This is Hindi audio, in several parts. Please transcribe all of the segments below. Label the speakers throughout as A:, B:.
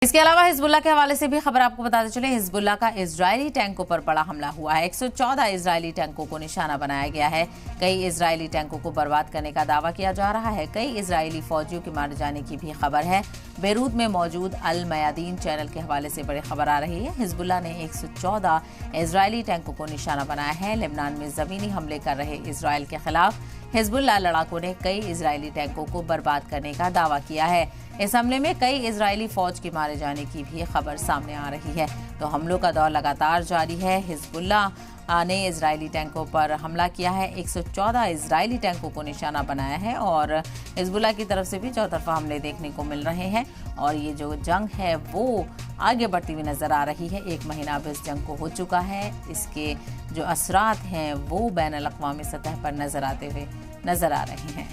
A: इसके अलावा हिजबुल्ला के हवाले से भी खबर आपको बताते चले। हिजबुल्ला का इजरायली टैंकों पर बड़ा हमला हुआ है। 114 इजरायली टैंकों को निशाना बनाया गया है। कई इजरायली टैंकों को बर्बाद करने का दावा किया जा रहा है। कई इजरायली फौजियों के मारे जाने की भी खबर है। बेरूत में मौजूद अल मयादीन चैनल के हवाले से बड़ी खबर आ रही है। हिजबुल्ला ने 114 इजरायली टैंकों को निशाना बनाया है। लेबनान में जमीनी हमले कर रहे इजरायल के खिलाफ हिजबुल्ला लड़ाकों ने कई इजरायली टैंकों को बर्बाद करने का दावा किया है। इस हमले में कई इजरायली फौज के मारे जाने की भी खबर सामने आ रही है। तो हमलों का दौर लगातार जारी है। हिजबुल्ला ने इजरायली टैंकों पर हमला किया है। 114 इजरायली टैंकों को निशाना बनाया है और हिजबुल्ला की तरफ से भी चौतरफा हमले देखने को मिल रहे हैं। और ये जो जंग है वो आगे बढ़ती हुई नजर आ रही है। 1 महीना अब इस जंग को हो चुका है। इसके जो असरात हैं वो बैनुल अक़वामी सतह पर नजर आते हुए नजर आ रहे हैं।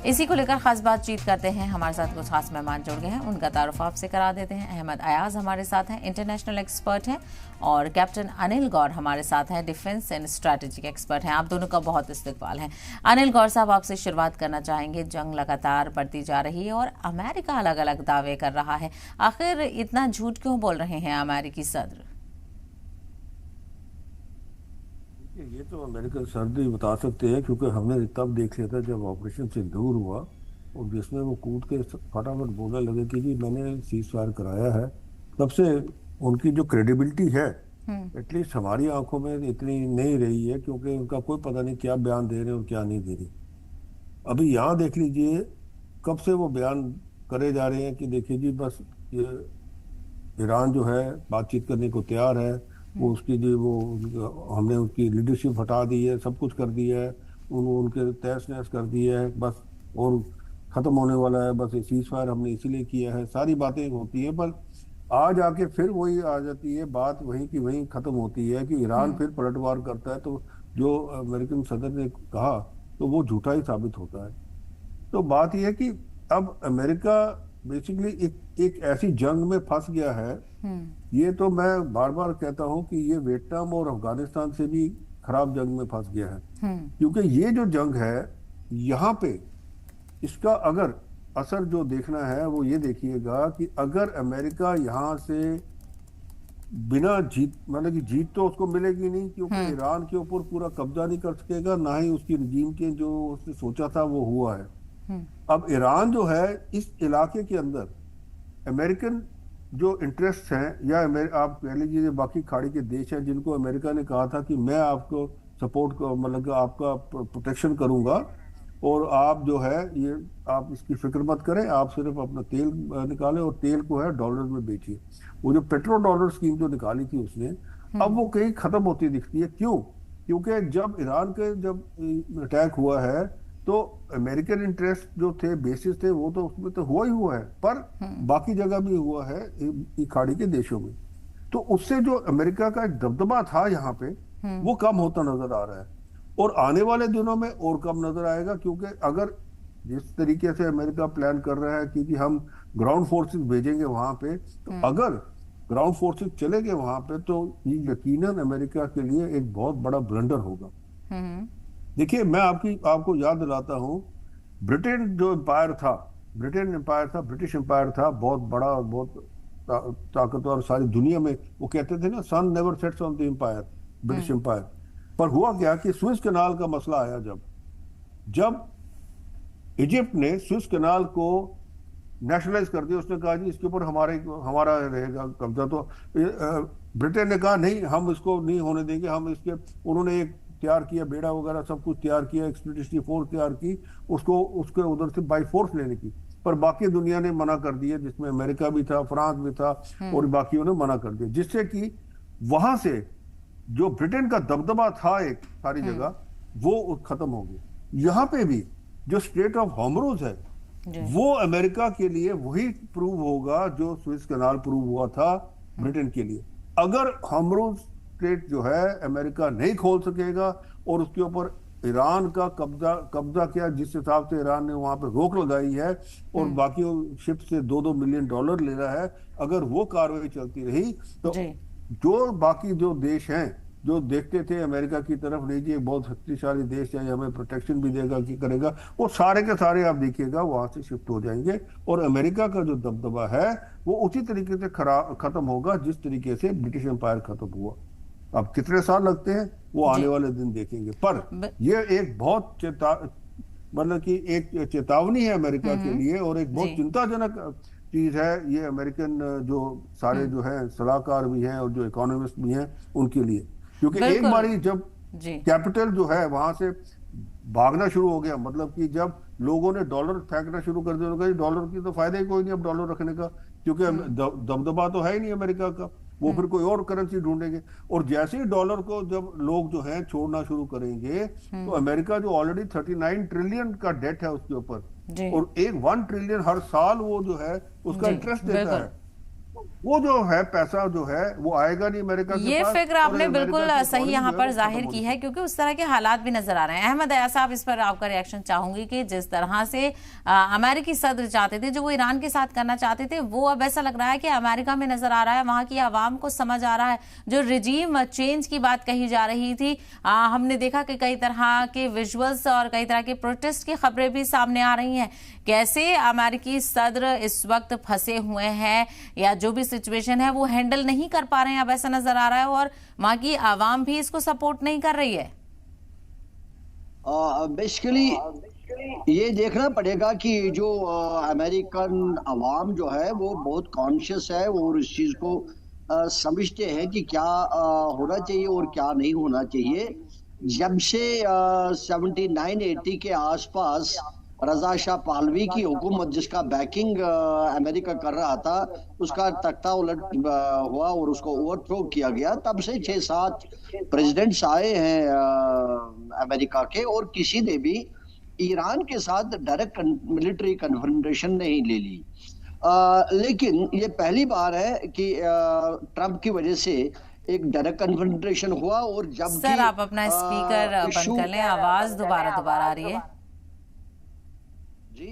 A: इसी को लेकर खास बातचीत करते हैं। हमारे साथ कुछ खास मेहमान जुड़ गए हैं, उनका तारुफ आपसे करा देते हैं। अहमद अयाज हमारे साथ हैं, इंटरनेशनल एक्सपर्ट हैं, और कैप्टन अनिल गौर हमारे साथ हैं, डिफेंस एंड स्ट्रैटेजिक एक्सपर्ट हैं। आप दोनों का बहुत इस्तकबाल है। अनिल गौर साहब, आपसे शुरुआत करना चाहेंगे। जंग लगातार बढ़ती जा रही है और अमेरिका अलग अलग दावे कर रहा है। आखिर इतना झूठ क्यों बोल रहे हैं अमेरिकी सदर?
B: ये तो अमेरिकन सदर ही बता सकते हैं, क्योंकि हमने तब देख लिया था जब ऑपरेशन सिंदूर हुआ और जिसमें वो कूद के फटाफट बोलने लगे कि जी मैंने सीज फायर कराया है। तब से उनकी जो क्रेडिबिलिटी है एटलीस्ट हमारी आंखों में इतनी नहीं रही है, क्योंकि उनका कोई पता नहीं क्या बयान दे रहे हैं और क्या नहीं दे रहे। अभी यहाँ देख लीजिए कब से वो बयान करे जा रहे हैं कि देखिए जी बस ये ईरान जो है बातचीत करने को तैयार है, वो उसकी जो वो हमने उसकी लीडरशिप हटा दी है, सब कुछ कर दिया है, उनके तहस नहस कर दिया है, बस और ख़त्म होने वाला है, बस ये सीज फायर हमने इसीलिए किया है। सारी बातें होती है, पर आज आके फिर वही आ जाती है बात, वहीं की वहीं ख़त्म होती है कि ईरान फिर पलटवार करता है। तो जो अमेरिकन सदर ने कहा तो वो झूठा ही साबित होता है। तो बात यह है कि अब अमेरिका बेसिकली एक ऐसी जंग में फंस गया है। ये तो मैं बार बार कहता हूं कि ये वियतनाम और अफगानिस्तान से भी खराब जंग में फंस गया है, क्योंकि ये जो जंग है यहाँ पे इसका अगर असर जो देखना है वो ये देखिएगा कि अगर अमेरिका यहाँ से बिना जीत, मतलब कि जीत तो उसको मिलेगी नहीं, क्योंकि ईरान के ऊपर पूरा कब्जा नहीं कर सकेगा, ना ही उसकी रजीम के जो उसने सोचा था वो हुआ है। अब ईरान जो है इस इलाके के अंदर अमेरिकन जो इंटरेस्ट हैं, या आप कह लीजिए बाकी खाड़ी के देश हैं जिनको अमेरिका ने कहा था कि मैं आपको सपोर्ट मतलब कि आपका प्रोटेक्शन करूंगा और आप जो है ये आप इसकी फिक्र मत करें, आप सिर्फ अपना तेल निकालें और तेल को है डॉलर में बेचिए। वो जो पेट्रो डॉलर स्कीम जो निकाली थी उसने, अब वो कहीं खत्म होती दिखती है। क्यों? क्योंकि जब ईरान के जब अटैक हुआ है तो अमेरिकन इंटरेस्ट जो थे, बेसिस थे, वो तो उसमें तो हुआ ही हुआ है, पर बाकी जगह भी हुआ है खाड़ी के देशों में। तो उससे जो अमेरिका का एक दबदबा था यहाँ पे वो कम होता नजर आ रहा है और आने वाले दिनों में और कम नजर आएगा, क्योंकि अगर जिस तरीके से अमेरिका प्लान कर रहा है कि हम ग्राउंड फोर्सेस भेजेंगे वहां पे, तो अगर ग्राउंड फोर्सेस चले गए वहां पे तो ये यकीनन अमेरिका के लिए एक बहुत बड़ा ब्लंडर होगा। देखिए मैं आपको याद दिलाता हूँ, ब्रिटेन जो एम्पायर था, ब्रिटिश एम्पायर था, बहुत बड़ा, बहुत ताकतवर, सारी दुनिया में। वो कहते थे ना, sun never sets on the empire, British empire. पर हुआ क्या कि स्विस कैनाल का मसला आया, जब इजिप्ट ने स्विस कैनाल को नेशनलाइज कर दिया, उसने कहा जी इसके ऊपर हमारा रहेगा कब्जा। तो ब्रिटेन ने कहा नहीं, हम इसको नहीं होने देंगे, हम इसके, उन्होंने एक तैयार किया, बेड़ा वगैरह सब कुछ तैयार किया, एक्सपीडिशनरी फोर्स तैयार की उसके उधर से बाई फोर्स लेने की, पर बाकी दुनिया ने मना कर दिया, जिसमें अमेरिका भी था, फ्रांस भी था, और बाकियों ने मना कर दिया, जिससे कि वहां से जो ब्रिटेन का दबदबा था एक सारी जगह वो खत्म हो गया। यहाँ पे भी जो स्ट्रेट ऑफ हॉर्मुज़ है वो अमेरिका के लिए वही प्रूव होगा जो स्विस कैनाल प्रूव हुआ था ब्रिटेन के लिए। अगर हॉर्मुज़ स्ट्रेट जो है अमेरिका नहीं खोल सकेगा और उसके ऊपर ईरान का कब्जा किया, जिस हिसाब से ईरान ने वहां पे रोक लगाई है और बाकी शिप से $2-2 मिलियन ले रहा है, अगर वो कार्रवाई चलती रही तो जो बाकी जो देश हैं जो देखते थे अमेरिका की तरफ, नहीं जी एक बहुत शक्तिशाली देश है, ये हमें प्रोटेक्शन भी देगा कि करेगा, वो सारे के सारे आप देखिएगा वहां से शिफ्ट हो जाएंगे। और अमेरिका का जो दबदबा है वो उसी तरीके से खत्म होगा जिस तरीके से ब्रिटिश एम्पायर खत्म हुआ। अब कितने साल लगते हैं वो आने
A: जी।
B: वाले दिन देखेंगे। पर
A: ब-
B: ये एक बहुत मतलब कि एक चेतावनी है अमेरिका के
A: हम्म।
B: लिए, और एक
A: जी।
B: बहुत चिंताजनक चीज है ये अमेरिकन जो सारे
A: हम्म।
B: जो है सलाहकार भी हैं और जो इकोनॉमिस्ट भी हैं उनके लिए। क्योंकि एक
A: बिल्कुल।
B: बार ही जब
A: जी।
B: कैपिटल जो है वहां से भागना शुरू हो गया, मतलब कि जब लोगों ने डॉलर फेंकना शुरू कर दिया, उन्होंने कहा "ये डॉलर की तो फायदा ही कोई नहीं अब डॉलर रखने का, क्योंकि
A: हम्म।
B: दबदबा तो है ही नहीं अमेरिका का, वो फिर
A: हम्म।
B: कोई और करेंसी ढूंढेंगे"। और जैसे ही डॉलर को जब लोग जो है छोड़ना शुरू करेंगे, तो
A: हम्म।
B: अमेरिका जो ऑलरेडी 39 ट्रिलियन का डेट है उसके ऊपर,
A: जी।
B: और एक 1 ट्रिलियन हर साल वो जो है उसका
A: जी।
B: इंटरेस्ट देता
A: बिल्कुल।
B: है, वो जो है पैसा जो है वो आएगा नहीं अमेरिका के
A: ये
B: पास,
A: फिक्र
B: और
A: आपने
B: अमेरिका
A: बिल्कुल
B: की
A: सही
B: इकोनॉमी
A: यहाँ
B: जो है
A: पर
B: वो खत्म
A: जाहिर
B: होनी
A: की है,
B: शुरू।
A: क्योंकि उस तरह के हालात भी नजर आ रहे हैं। अहमद अया साहब, इस पर आपका रिएक्शन चाहूंगी कि जिस तरह से अमेरिकी सदर चाहते थे, जो वो ईरान के साथ करना चाहते थे, वो अब ऐसा लग रहा है कि अमेरिका में नजर आ रहा है, वहां की आवाम को समझ आ रहा है। जो रिजीम चेंज की बात कही जा रही थी, हमने देखा कि कई तरह के विजुअल्स और कई तरह के प्रोटेस्ट की खबरें भी सामने आ रही हैं। कैसे अमेरिकी सदर इस वक्त फंसे हुए हैं, या जो भी सिचुएशन है वो हैंडल नहीं कर पा रहे हैं, अब ऐसा नजर आ रहा है, और वहां की आवाम भी इसको सपोर्ट नहीं कर रही है।
C: बेसिकली ये देखना पड़ेगा कि जो अमेरिकन अवाम जो है वो बहुत कॉन्शियस है और इस चीज़ को समझते हैं कि क्या होना चाहिए और क्या नहीं होना चाहिए। जब से 79-80 के आसपास रजा शाह पालवी की हुकूमत, जिसका बैकिंग अमेरिका कर रहा था, उसका तख्ता उलट हुआ और उसको ओवरथ्रो किया गया, तब से 6-7 प्रेसिडेंट्स आए हैं अमेरिका के, और किसी ने भी ईरान के साथ डायरेक्ट मिलिट्री कन्फ्रंटेशन नहीं ले ली। लेकिन ये पहली बार है कि ट्रंप की वजह से एक डायरेक्ट कन्फ्रंटेशन हुआ। और
A: सर,
C: जबकि
A: आप अपना स्पीकर बंद
C: इशू
A: कर लें, आवाज दोबारा दोबारा आ रही है।
C: जी,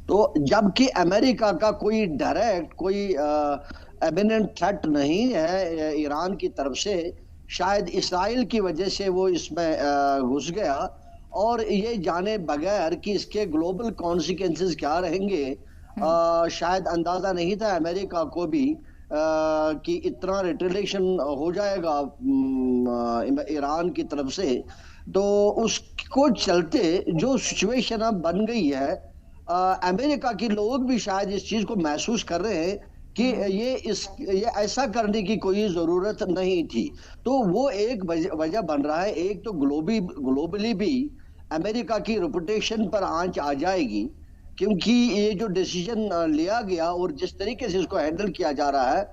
C: तो जबकि अमेरिका का कोई डायरेक्ट कोई एमिनेंट थ्रेट नहीं है ईरान की तरफ से, शायद इसराइल की वजह से वो इसमें घुस गया, और ये जाने बगैर कि इसके ग्लोबल कॉन्सिक्वेंसेस क्या रहेंगे, शायद अंदाजा नहीं था अमेरिका को भी कि इतना रिटेलिएशन हो जाएगा ईरान की तरफ से। तो उसको चलते जो सिचुएशन अब बन गई है, अमेरिका के लोग भी शायद इस चीज को महसूस कर रहे हैं कि ये ऐसा करने की कोई जरूरत नहीं थी। तो वो एक वजह बन रहा है। एक तो ग्लोबली भी अमेरिका की रेपुटेशन पर आंच आ जाएगी, क्योंकि ये जो डिसीजन लिया गया और जिस तरीके से इसको हैंडल किया जा रहा है,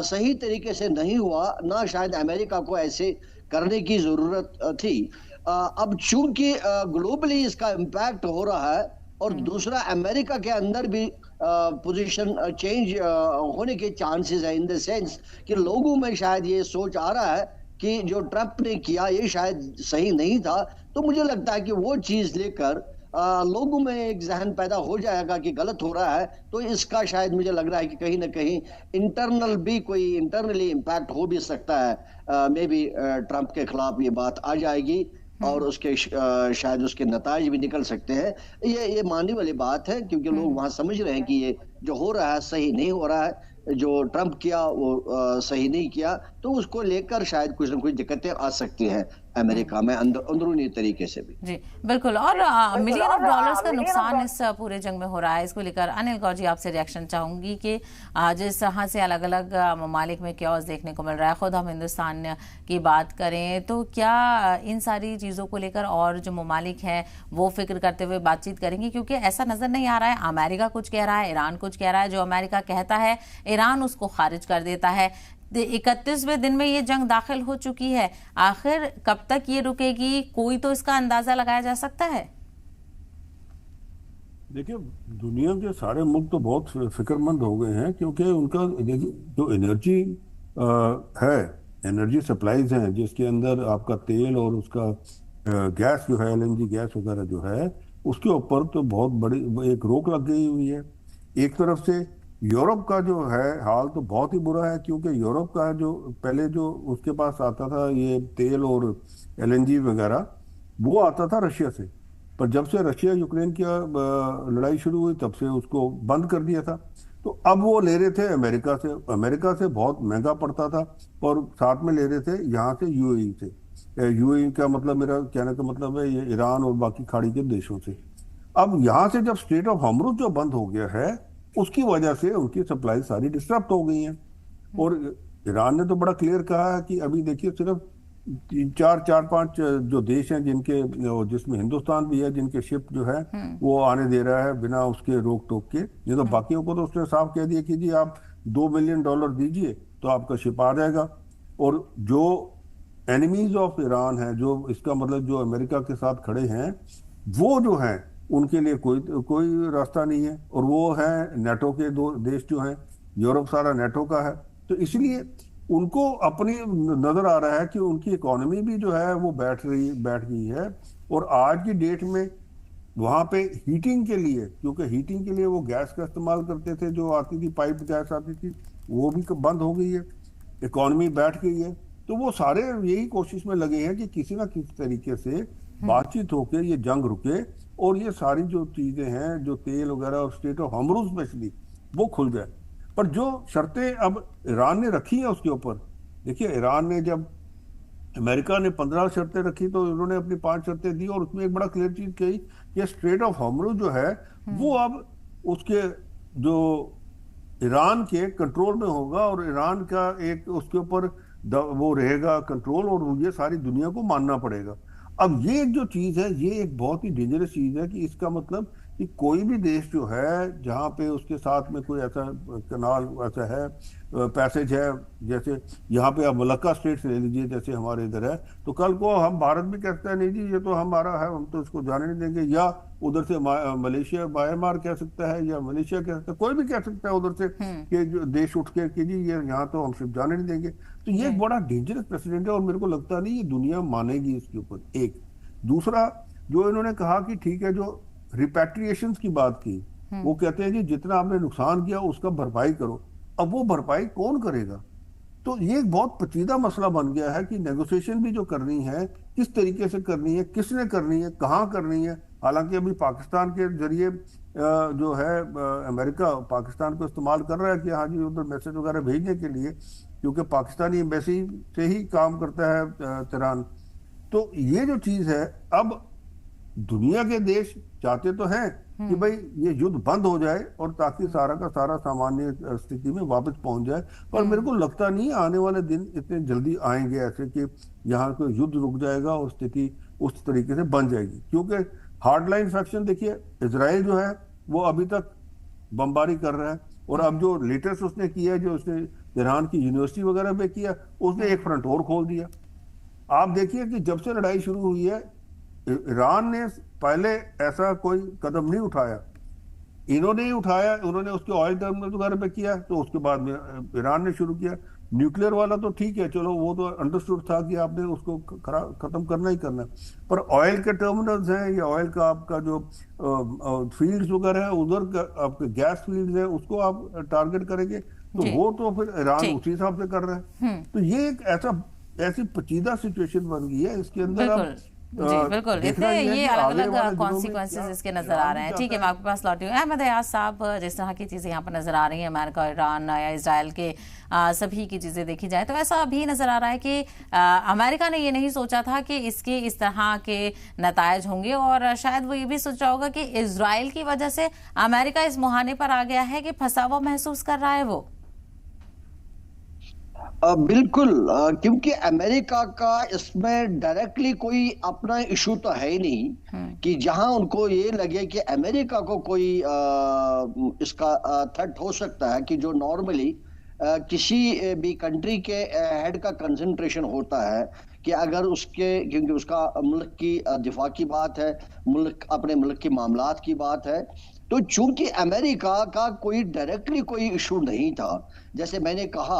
C: सही तरीके से नहीं हुआ, ना शायद अमेरिका को ऐसे करने की जरूरत थी। अब चूंकि ग्लोबली इसका इम्पैक्ट हो रहा है, और दूसरा अमेरिका के अंदर भी पोजीशन चेंज होने के चांसेस है, इन द सेंस कि लोगों में शायद ये सोच आ रहा है कि जो ट्रंप ने किया ये शायद सही नहीं था। तो मुझे लगता है कि वो चीज लेकर लोगों में एक जहन पैदा हो जाएगा कि गलत हो रहा है। तो इसका शायद मुझे लग रहा है कि कहीं ना कहीं इंटरनली इम्पैक्ट हो भी सकता है। मे बी ट्रंप के खिलाफ ये बात आ जाएगी, और उसके शायद उसके नताज भी निकल सकते हैं। ये मानने वाली बात है, क्योंकि लोग वहां समझ रहे हैं कि ये जो हो रहा है सही नहीं हो रहा है, जो ट्रंप किया वो सही नहीं किया। तो उसको लेकर शायद कुछ ना कुछ दिक्कतें आ सकती हैं अमेरिका में, अंदरूनी तरीके से भी।
A: जी बिल्कुल। और मिलियन ऑफ डॉलर्स का नुकसान इस पूरे जंग में हो रहा है, इसको लेकर अनिल गौर जी आपसे रिएक्शन चाहूंगी कि जिस तरह से अलग अलग ममालिक में क्योस देखने को मिल रहा है, खुद हम हिंदुस्तान की बात करें तो क्या इन सारी चीज़ों को लेकर और जो ममालिक हैं वो फिक्र करते हुए बातचीत करेंगे? क्योंकि ऐसा नजर नहीं आ रहा है, अमेरिका कुछ कह रहा है, ईरान कुछ कह रहा है, जो अमेरिका कहता है ईरान उसको खारिज कर देता है। 31वें दिन में ये जंग दाखिल हो चुकी है, आखिर कब तक ये रुकेगी, कोई तो इसका अंदाजा लगाया जा सकता है?
B: देखिए, दुनिया के सारे मुल्क तो बहुत फिक्रमंद हो गए हैं, क्योंकि उनका देखिए जो एनर्जी है, एनर्जी सप्लाईज हैं जिसके अंदर आपका तेल और उसका गैस जो है, एलएनजी गैस वगैरह जो है, उसके ऊपर तो बहुत बड़ी एक रोक लग गई हुई है। एक तरफ से यूरोप का जो है हाल तो बहुत ही बुरा है, क्योंकि यूरोप का जो पहले जो उसके पास आता था ये तेल और एलएनजी वगैरह, वो आता था रशिया से। पर जब से रशिया यूक्रेन की लड़ाई शुरू हुई तब से उसको बंद कर दिया था। तो अब वो ले रहे थे अमेरिका से, अमेरिका से बहुत महंगा पड़ता था, और साथ में ले रहे थे यहाँ से यूएई से। यूएई का मतलब, मेरा कहने का मतलब है ये ईरान और बाकी खाड़ी के देशों से। अब यहाँ से जब स्ट्रेट ऑफ हॉर्मुज़ जो बंद हो गया है, उसकी वजह से उनकी सप्लाई सारी डिस्टर्ब हो गई है। और ईरान ने तो बड़ा क्लियर कहा है कि अभी देखिए सिर्फ तीन चार चार पांच जो देश हैं जिनके, जिसमें हिंदुस्तान भी है, जिनके शिप जो है वो आने दे रहा है बिना उसके रोक टोक के। ये तो बाकियों को तो उसने साफ कह दिया कि जी आप $2 बिलियन दीजिए तो आपका शिप आ जाएगा। और जो एनिमीज ऑफ ईरान है, जो इसका मतलब जो अमेरिका के साथ खड़े हैं, वो जो हैं उनके लिए कोई कोई रास्ता नहीं है। और वो है नेटो के दो देश जो हैं, यूरोप सारा नेटो का है। तो इसलिए उनको अपनी नजर आ रहा है कि उनकी इकोनॉमी भी जो है वो बैठ गई है। और आज की डेट में वहां पे हीटिंग के लिए, क्योंकि हीटिंग के लिए वो गैस का इस्तेमाल करते थे, जो आती थी पाइप गैस आती थी, वो भी बंद हो गई है, इकोनॉमी बैठ गई है। तो वो सारे यही कोशिश में लगे हैं कि किसी ना किसी तरीके से बातचीत होकर ये जंग रुके और ये सारी जो चीजें हैं, जो तेल वगैरह और स्टेट ऑफ हॉर्मुज़ स्पेशली, वो खुल जाए। पर जो शर्तें अब ईरान ने रखी है उसके ऊपर, देखिए ईरान ने जब, अमेरिका ने 15 शर्तें रखी तो उन्होंने अपनी 5 शर्तें दी, और उसमें एक बड़ा क्लियर चीज कही कि स्ट्रेट ऑफ हॉर्मुज़ जो है वो अब उसके जो ईरान के कंट्रोल में होगा, और ईरान का एक उसके ऊपर वो रहेगा कंट्रोल, और ये सारी दुनिया को मानना पड़ेगा। अब ये एक जो चीज है, ये एक बहुत ही डेंजरस चीज है कि इसका मतलब कि कोई भी देश जो है जहाँ पे उसके साथ में कोई ऐसा कनाल ऐसा है, पैसेज है, जैसे यहाँ पे आप मलक्का स्टेट्स ले लीजिए, जैसे हमारे इधर है, तो कल को हम भारत भी कहते हैं नहीं जी ये तो हमारा है, हम तो इसको जाने नहीं देंगे। या उधर से मलेशिया म्यांमार कह सकता है, या मलेशिया कह सकता है, कोई भी कह सकता है उधर से कि जो देश उठ के कि जी ये यहाँ तो हम सिर्फ जाने नहीं देंगे। तो ये एक बड़ा डेंजरस प्रेसिडेंट है, और मेरे को लगता नहीं ये दुनिया मानेगी इसके ऊपर। एक दूसरा जो इन्होंने कहा कि ठीक है, जो रिपैट्रिएशन की बात की, वो कहते हैं कि जितना आपने नुकसान किया उसका भरपाई करो। अब वो भरपाई कौन करेगा? तो ये एक बहुत पेचीदा मसला बन गया है कि नेगोशिएशन भी जो करनी है, किस तरीके से करनी है, किसने करनी है, कहाँ करनी है। हालांकि अभी पाकिस्तान के जरिए जो है अमेरिका पाकिस्तान को इस्तेमाल कर रहा है कि हाँ जी उधर मैसेज वगैरह भेजने के लिए, क्योंकि पाकिस्तानी एम्बेसी से ही काम करता है तेहरान। तो ये जो चीज है, अब दुनिया के देश चाहते तो हैं कि भाई ये युद्ध बंद हो जाए और ताकि सारा का सारा सामान्य स्थिति में वापस पहुंच जाए। पर मेरे को लगता नहीं आने वाले दिन इतने जल्दी आएंगे ऐसे कि यहाँ को युद्ध रुक जाएगा और स्थिति उस तरीके से बन जाएगी। क्योंकि हार्डलाइन फैक्शन देखिए, इजराइल जो है वो अभी तक बमबारी कर रहा है, और अब जो लेटेस्ट उसने किया, जो उसने ईरान की यूनिवर्सिटी वगैरह पे किया, उसने एक फ्रंट और खोल दिया। आप देखिए कि जब से लड़ाई शुरू हुई है, ईरान ने पहले ऐसा कोई कदम नहीं उठाया, इन्होंने ही उठाया। उन्होंने उसके ऑयल टर्मिनल वगैरह पे किया, तो उसके बाद में ईरान ने शुरू किया। न्यूक्लियर वाला तो ठीक है, चलो वो तो अंडरस्टूड था कि आपने उसको खत्म करना ही करना है। पर ऑयल के टर्मिनल्स हैं, या ऑयल का आपका जो फील्ड्स वगैरह है, उधर का आपके गैस फील्ड्स है, उसको आप टारगेट करेंगे, तो वो तो फिर ईरान उसी हिसाब से कर रहा है। तो ये एक ऐसी पेचीदा सिचुएशन बन गई है, इसके अंदर अब
A: जी बिल्कुल, इतने ये अलग अलग कॉन्सिक्वेंसेस इसके नजर आ रहे हैं। ठीक है, मैं आपके पास लौटी हूँ। अहमद अयाज साहब, जिस तरह की चीजें यहाँ पर नजर आ रही हैं, अमेरिका, ईरान या इसराइल के सभी की चीजें देखी जाए, तो ऐसा भी नजर आ रहा है कि अमेरिका ने ये नहीं सोचा था कि इसके इस तरह के नतायज होंगे, और शायद वो ये भी सोचा होगा कि इसराइल की वजह से अमेरिका इस मुहाने पर आ गया है कि फंसा हुआ महसूस कर रहा है वो।
C: बिल्कुल, क्योंकि अमेरिका का इसमें डायरेक्टली कोई अपना इशू तो है ही नहीं कि जहां उनको ये लगे कि अमेरिका को कोई इसका थ्रेट हो सकता है, कि जो नॉर्मली किसी भी कंट्री के हेड का कंसंट्रेशन होता है कि अगर उसके, क्योंकि उसका मुल्क की दिफा की बात है, मुल्क अपने मुल्क के मामलात की बात है, तो चूंकि अमेरिका का कोई डायरेक्टली कोई इशू नहीं था, जैसे मैंने कहा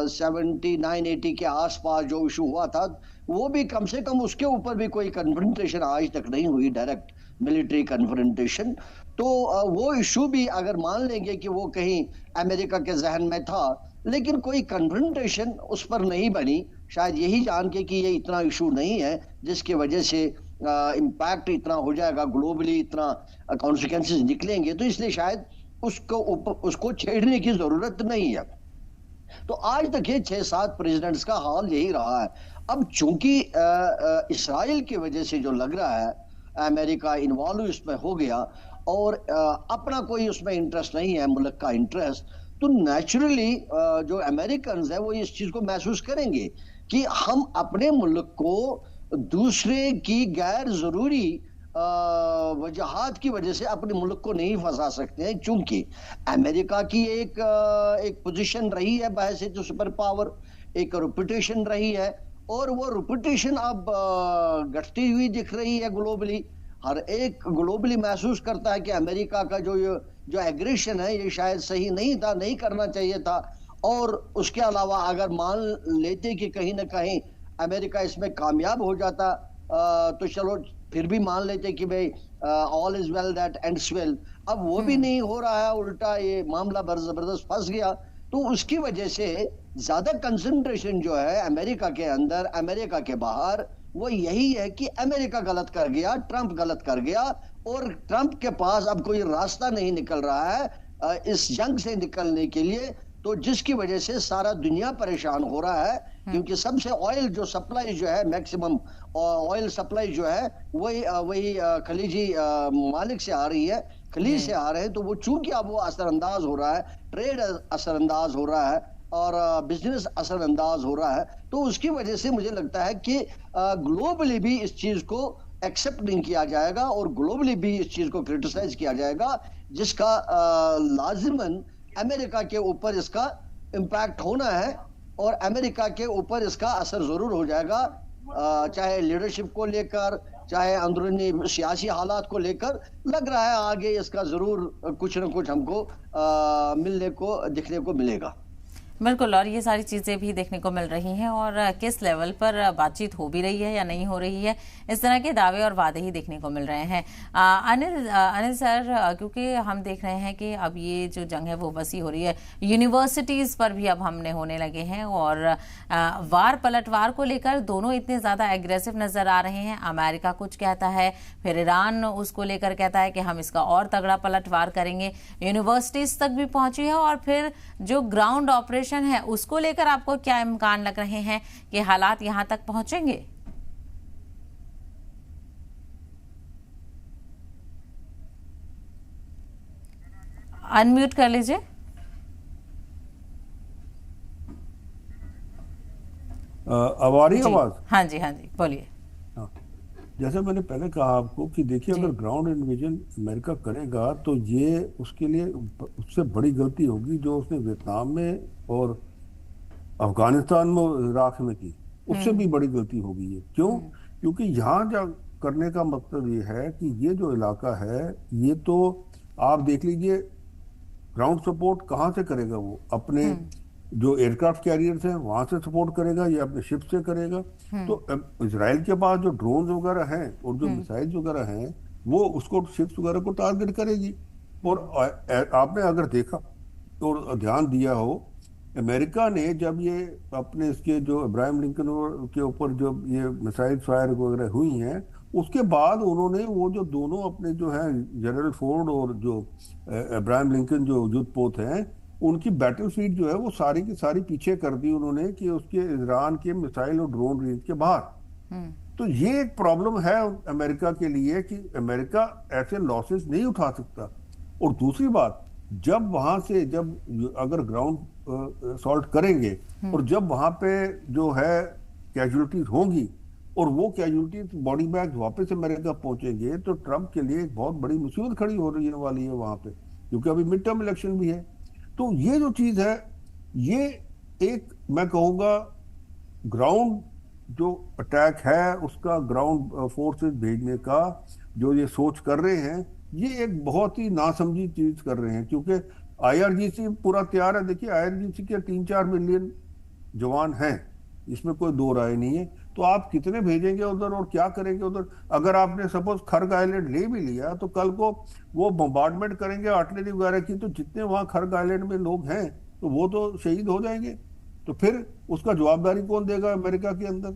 C: 79-80 के आसपास जो इशू हुआ था, वो भी कम से कम उसके ऊपर भी कोई कन्फ्रंटेशन आज तक नहीं हुई, डायरेक्ट मिलिट्री कन्फ्रंटेशन। तो वो इशू भी अगर मान लेंगे कि वो कहीं अमेरिका के जहन में था, लेकिन कोई कन्फ्रंटेशन उस पर नहीं बनी, शायद यही जान के कि ये इतना इशू नहीं है जिसकी वजह से इम्पैक्ट इतना हो जाएगा ग्लोबली, इतना कॉन्सिक्वेंसेस निकलेंगे, तो इसलिए शायद उसको छेड़ने की जरूरत नहीं है। तो आज तक ये 6-7 प्रेसिडेंट्स का हाल यही रहा है। अब चूंकि इसराइल की वजह से जो लग रहा है अमेरिका इन्वॉल्व इसमें हो गया और अपना कोई उसमें इंटरेस्ट नहीं है, मुल्क का इंटरेस्ट, तो नेचुरली जो अमेरिकन है वो इस चीज को महसूस करेंगे कि हम अपने मुल्क को दूसरे की गैर जरूरी वजहात की वजह से अपने मुल्क को नहीं फंसा सकते हैं, क्योंकि अमेरिका की एक पोजीशन रही है बहस जो सुपर पावर, एक रेपुटेशन रही है, और वो रेपुटेशन अब घटती हुई दिख रही है ग्लोबली। हर एक ग्लोबली महसूस करता है कि अमेरिका का जो एग्रेशन है ये शायद सही नहीं था, नहीं करना चाहिए था। और उसके अलावा अगर मान लेते कि कहीं ना कहीं अमेरिका इसमें कामयाब हो जाता तो चलो फिर भी मान लेते कि भाई all is well that ends well. अब वो भी नहीं हो रहा है, उल्टा ये मामला जबरदस्त फंस गया। तो उसकी वजह से ज्यादा कंसंट्रेशन जो है अमेरिका के अंदर, अमेरिका के बाहर, वो यही है कि अमेरिका गलत कर गया, ट्रंप गलत कर गया, और ट्रंप के पास अब कोई रास्ता नहीं निकल रहा है इस जंग से निकलने के लिए। तो जिसकी वजह से सारा दुनिया परेशान हो रहा है, क्योंकि सबसे ऑयल जो सप्लाई जो है, मैक्सिमम ऑयल सप्लाई जो है वही खलीजी मालिक से आ रही है, खलीज से आ रहे हैं। तो वो चूंकि अब वो असरअंदाज हो रहा है, ट्रेड असरअंदाज हो रहा है और बिजनेस असरअंदाज हो रहा है, तो उसकी वजह से मुझे लगता है कि ग्लोबली भी इस चीज को एक्सेप्ट नहीं किया जाएगा और ग्लोबली भी इस चीज को क्रिटिसाइज किया जाएगा, जिसका लाजिमन अमेरिका के ऊपर इसका इम्पैक्ट होना है और अमेरिका के ऊपर इसका असर जरूर हो जाएगा, चाहे लीडरशिप को लेकर, चाहे अंदरूनी सियासी हालात को लेकर। लग रहा है आगे इसका जरूर कुछ न कुछ हमको मिलने को, दिखने को मिलेगा।
A: बिल्कुल, और ये सारी चीज़ें भी देखने को मिल रही हैं और किस लेवल पर बातचीत हो भी रही है या नहीं हो रही है, इस तरह के दावे और वादे ही देखने को मिल रहे हैं। अनिल सर, क्योंकि हम देख रहे हैं कि अब ये जो जंग है वो बसी हो रही है, यूनिवर्सिटीज़ पर भी अब हमने होने लगे हैं और वार पलटवार को लेकर दोनों इतने ज़्यादा एग्रेसिव नज़र आ रहे हैं। अमेरिका कुछ कहता है, फिर ईरान उसको लेकर कहता है कि हम इसका और तगड़ा पलटवार करेंगे, यूनिवर्सिटीज़ तक भी पहुंची है। और फिर जो ग्राउंड ऑपरेशन है उसको लेकर आपको क्या इम्कान लग रहे हैं कि हालात यहां तक पहुंचेंगे? अनम्यूट कर लीजिए।
B: अब आ रही है आवाज?
A: हाँ जी, हाँ जी, बोलिए।
B: हाँ, जैसे मैंने पहले कहा आपको कि देखिए, अगर ग्राउंड इन्वेजन अमेरिका करेगा तो ये उसके लिए उससे बड़ी गलती होगी जो उसने वियतनाम में और अफगानिस्तान में, इराक में की, उससे भी बड़ी गलती होगी ये। क्यों? क्योंकि यहाँ जा करने का मतलब ये है कि ये जो इलाका है, ये तो आप देख लीजिए, ग्राउंड सपोर्ट कहाँ से करेगा वो? अपने जो एयरक्राफ्ट कैरियर्स हैं वहां से सपोर्ट करेगा या अपने शिप से करेगा? तो इजराइल के पास जो ड्रोन वगैरह हैं और जो मिसाइल्स वगैरह हैं, वो उसको शिप्स वगैरह को टारगेट करेगी। और आपने अगर देखा और ध्यान दिया हो, अमेरिका ने जब ये अपने इसके जो इब्राहिम लिंकन के ऊपर जो ये मिसाइल फायर वगैरह हुई हैं, उसके बाद उन्होंने वो जो दोनों अपने जो है जनरल फोर्ड और जो इब्राहिम लिंकन जो युद्ध पोत हैं, उनकी बैटल फील्ड जो है वो सारी की सारी पीछे कर दी उन्होंने, कि उसके ईरान के मिसाइल और ड्रोन रेंज के बाहर। तो ये एक प्रॉब्लम है अमेरिका के लिए कि अमेरिका ऐसे लॉसेस नहीं उठा सकता। और दूसरी बात, जब वहां से जब अगर ग्राउंड असॉल्ट करेंगे और जब वहां पे जो है कैजुअलिटीज होंगी और वो कैजुअलिटीज बॉडी बैग वापस अमेरिका पहुंचेंगे, तो ट्रंप के लिए एक बहुत बड़ी मुसीबत खड़ी हो रही वाली है वहां पे, क्योंकि अभी मिड टर्म इलेक्शन भी है। तो ये जो चीज है, ये एक मैं कहूँगा ग्राउंड जो अटैक है उसका, ग्राउंड फोर्सेस भेजने का जो ये सोच कर रहे हैं, ये एक बहुत ही नासमझी चीज कर रहे हैं। क्योंकि आईआरजीसी पूरा तैयार है। देखिए, आईआरजीसी के 3-4 मिलियन जवान हैं, इसमें कोई दो राय नहीं है, तो आप कितने भेजेंगे उधर और क्या करेंगे उधर? अगर आपने सपोज खर्ग आइलैंड ले भी लिया तो कल को वो बम्बार्डमेंट करेंगे आर्टिलरी वगैरह की, तो जितने वहां खर्ग आइलैंड में लोग हैं तो वो तो शहीद हो जाएंगे। तो फिर उसका जवाबदारी कौन देगा अमेरिका के अंदर?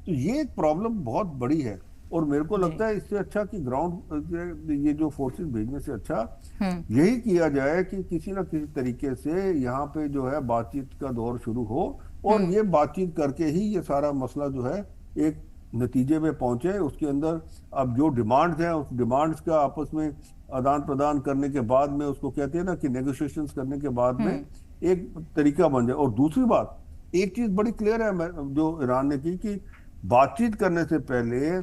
B: तो ये एक प्रॉब्लम बहुत बड़ी है। और मेरे को
A: जी।
B: लगता है इससे अच्छा कि ग्राउंड ये जो फोर्सेस भेजने से अच्छा
A: हम्म।
B: यही किया जाए कि किसी ना किसी तरीके से यहाँ पे जो है बातचीत का दौर शुरू हो, और
A: हम्म।
B: ये बातचीत करके ही ये सारा मसला जो है एक नतीजे में पहुंचे। उसके अंदर अब जो डिमांड्स हैं उस डिमांड्स का आपस में आदान प्रदान करने के बाद में, उसको कहते हैं ना कि नेगोशिएशंस करने के बाद में एक तरीका बन जाए। और दूसरी बात, एक चीज बड़ी क्लियर है जो ईरान ने की कि बातचीत करने से पहले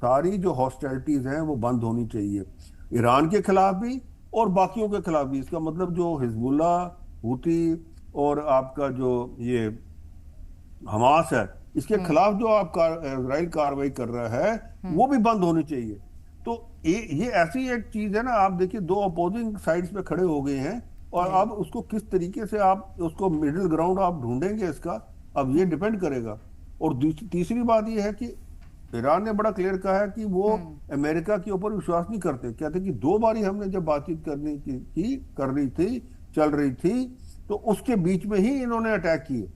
B: सारी जो हॉस्टाइलिटीज हैं वो बंद होनी चाहिए, ईरान के खिलाफ भी और बाकियों के खिलाफ भी। इसका मतलब जो हिजबुल्ला, हूती और आपका जो ये हमास है, इसके खिलाफ जो आप इजराइल कार्रवाई कर रहा है वो भी बंद होनी चाहिए। तो ये ऐसी एक चीज है ना, आप देखिए दो अपोजिंग साइड्स पे खड़े हो गए हैं, और अब उसको किस तरीके से आप उसको मिडिल ग्राउंड आप ढूंढेंगे इसका, अब ये डिपेंड करेगा। और तीसरी बात ये है कि ईरान ने बड़ा क्लियर कहा है कि वो अमेरिका के ऊपर विश्वास नहीं करते। कहते कि 2 बारी हमने जब बातचीत करने की कर रही थी, चल रही थी, तो उसके बीच में ही इन्होंने अटैक किए,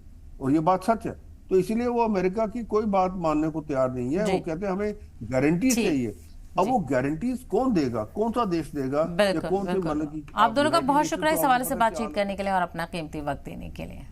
B: और ये बात सच है। तो इसीलिए वो अमेरिका की कोई बात मानने को तैयार नहीं है।
A: जी।
B: वो कहते हैं हमें गारंटीज
A: ठीक।
B: चाहिए। अब
A: जी।
B: वो गारंटीज कौन देगा, कौन सा देश देगा, या
A: बिल्कुल
B: कौन से
A: बिल्कुल।
B: मतलब कि
A: आप दोनों का
B: यूनाइटेड
A: बहुत
B: नेशन
A: शुक्रिया
B: तो
A: इस
B: आपको
A: हवाले से
B: पता है क्या
A: बातचीत
B: हाल है।
A: करने के लिए और अपना कीमती वक्त देने के लिए।